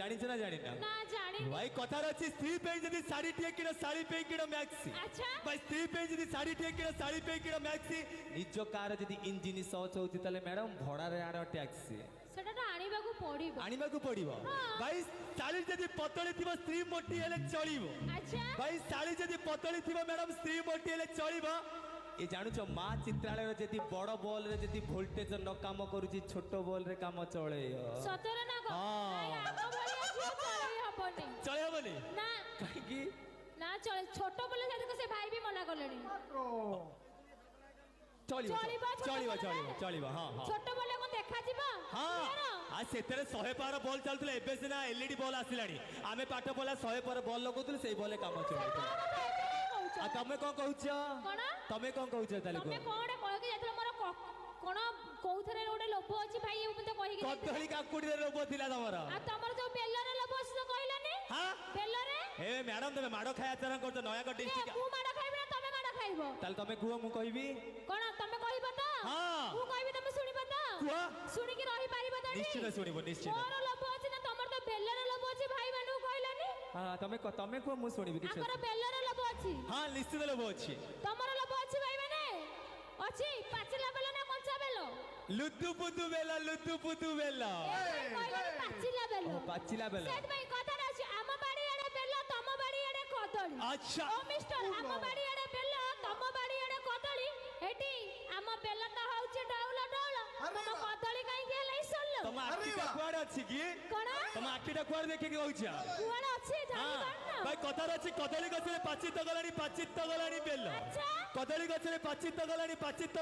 जानिछ ना जानि ना जानि भाई कथार अछि स्त्री पे जदी साड़ी टिए किनो साड़ी पे किनो मैक्सी अच्छा भाई स्त्री पे जदी साड़ी टिए किनो साड़ी पे किनो मैक्सी निजो कार जदी इंजिन सच होछि तले मैडम भड़ा रे आरो टैक्सी सेटा तो आनिबा को पड़िबो भाई साड़ी जदी पतली थिबो स्त्री मोटी हेले चलिबो अच्छा भाई साड़ी जदी पतली थिबो मैडम स्त्री मोटी हेले चलिबो ये जानू छो माँ चित्रालय जदी बड़ बॉल रे जदी वोल्टेज न काम करूची छोट बॉल रे काम चले सतरे ना को आगो बोलिया जो चले हबनी चले हबनी ना काहे की ना चले छोट बोले जदी से भाई भी मना करलेनी चलिबो चलिबो चलिबो चलिबो हां हां छोट बोले को देखा जीबो हां आ सेतरे 100 पार बॉल चलतले एबे सिना एलईडी बॉल आसिलानी आमे पाठ बोला 100 पार बॉल लगोतले सेई बॉले काम चले आ तमे कोन कहउछ कोन तमे कोन कहउछ ताले तमे कोन कह के जातले मोर कोन कोउथरे ओडे लोभ अछि भाई मते कहि के कदली काकुडी रे लोभ थिला तमर आ तमर जो बेलरे लोभ अछि तो कहलानी हां बेलरे ए मैडम तमे माडो खाया चरण करत नयागढ़ डिस्ट्रिक्ट मु माडो खाइबे ना तमे माडो खाइबो ताल तमे कुओ मु कहबी कोन तमे कहबो त हां मु कहबी तमे सुनिबो त कुओ सुनि के रहि पारिबो त निश्चित सुनिबो निश्चित मोर लोभ अछि ना तमर तो बेलरे लोभ अछि भाई मानु कहलानी हां तमे को मु सुनिबी किछ हमर बेलरे लोभ अछि हां निश्चित लोभ अछि तमर लोभ अछि भाई माने अछि पाचिला बेला ना कंचा बेलो लुतु पुतु बेला पाचिला बेलो पाचिला बेला सेट भाई कथा अछि आम बाड़ी एडे बेलो तम बाड़ी एडे कदली अच्छा ओ मिस्टर आम बाड़ी एडे बेलो तम बाड़ी एडे कदली एटी आम बेला त होउछ डाउला डाउला तम कदली काई के लई सल्लो तम आखिटा कुआड अछि की कोन तम आखिटा कुआड देखे के होउछ कुआड अछि जानि पारना भाई कथार अछि कदली गछरे पाचित गलानी बेलो अच्छा कदली गछरे पाचित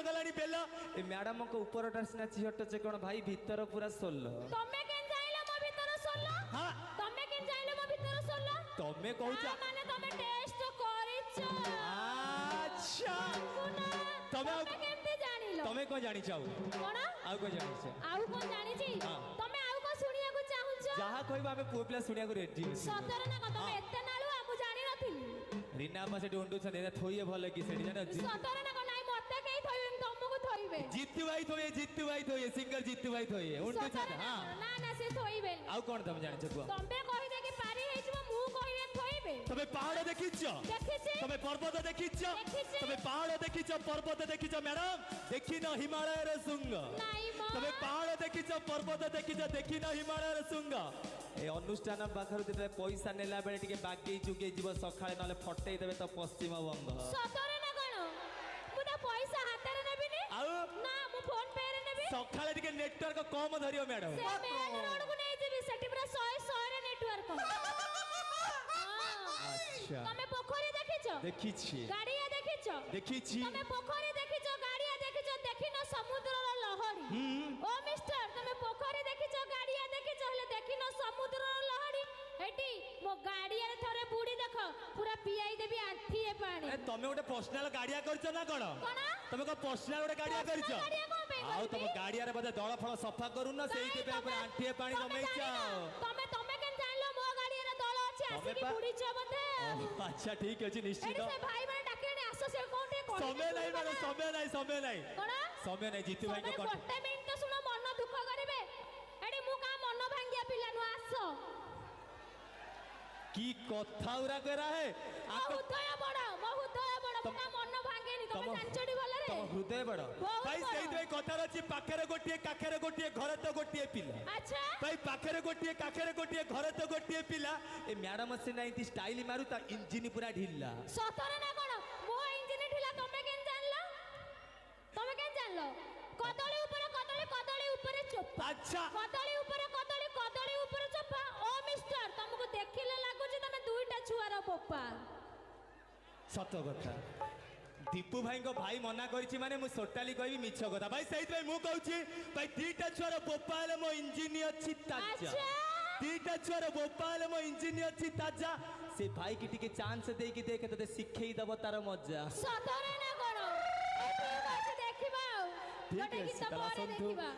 गलानी बेलो ए मैडम को ऊपरटा सिना चिहट चे कोन भाई भीतर पूरा सोल्लो तमे केन जाइला मो भीतर सोल्लो हां तमे केन जाइला मो भीतर सोल्लो तमे कहूछ माने तमे टेस्ट करिछ अच्छा तमे केनते जानिलो तमे को जानि चाउ कोन आउ को जानि छ आउ को जानि छी तमे आउ को सुनिया को चाहुछ जहा कहबा हमें पुओ सुनिया को रेडी सतर ना तमे एते नालु आ मु जानि नथिली रीना मा से ढूंढू छ देना थोइए भले की सेडी जाना सतर ना नाइ मते केई थोइबे तमको थोइबे जीतू भाई थोइए सिंगर जीतू भाई थोइए उंडू छ हां ना ना से थोइबे आउ कोन तम जानि छ तमे कहि दे कि पारी हे जबो मु कहिबे थोइबे तमे पहाड़ देखिछ तमे पर्वत देखिछ तमे पहाड़ देखिछ पर्वत देखिछ मैडम देखि न हिमालय रे सुंग नाइ म तमे पहाड़ देखिछ पर्वत देखिछ देखि न हिमालय रे सुंग ए अनुष्ठान पाखर जेते पैसा नेला बेले टिके बाकी जुगे जीव सखाळे नले फटै देबे त पश्चिम बंग सतरे ना कोन मु त पैसा हाते रे नेबिनी आउ ना मु फोन पे रे नेबी सखाळे टिके नेटवर्क कम धरियो मैडम से मेन रोड को नै जेबी सेठी पूरा 100 रे नेटवर्क अच्छा तमे पोखरी देखिछो देखिछि गाड़िया देखिछो देखिछि तमे पोखरी देखिछो गाड़िया देखिछो देखिनो समुद्र रो लहरी ओ मिस्टर तमे पोखरी देखिछो गाड़िया देखिछो हले देखिनो समुद्र रो लहरी हेटी मो गाड़िया रे थरे बुडी देखो पूरा पियाई देबी आंठी ए पानी ए तमे ओटे पर्सनल गाड़िया करछो ना कोन कोन तमे को पर्सनल ओटे गाड़िया करछो आउ तम गाड़िया रे बदे दळ फळ सफा करू ना सेई के पे आंठी ए पानी जमैछ तमे केन जानलो मो गाड़िया रे दळ अछि आसी की बुडी छ बदे अच्छा ठीक अछि निश्चित से भाई माने डाकले आसो से कोनटे कोन समय नहीं मैडम समय नहीं कोन समय नहीं जीतू भाई को गोटे मिनिट सुनो मन दुख करिवे एडी मु का मन भांगिया पिला नु आसो की कथा उरा करा है हृदय बड़ का मन भांगेनी तमे जानचडी भले रे तो हृदय बड़ भाई सेई दे कथा रछि पाखरे गोटिए घरे तो गोटिए पिला अच्छा भाई पाखरे गोटिए घरे तो गोटिए पिला ए मैडम से नहीं स्टाइल मारू ता इंजन पूरा ढिल्ला सतरे ना कोन मो इंजन ढिला तमे केन जानलो कदली ऊपर चोपा अच्छा कदली ऊपर चोपा ओ मिस्टर तुमको देखिले लागो जे तमे दुईटा छुआर पोपा सत कथा दीपू भाई को भाई मना करिछि माने मु टोटाली कहबी मिछ कथा भाई सही भाई मु कहूछि भाई दीटा छुआर पोपा ले मो इंजन अछि ताजा दीटा छुआर पोपा ले मो इंजन अछि ताजा से भाई की टिके चांस दे कि देखे तते सिखै दब तार मजा सतरे ना कोन ठीक अछि देखिबा ठीक अछि देखिबा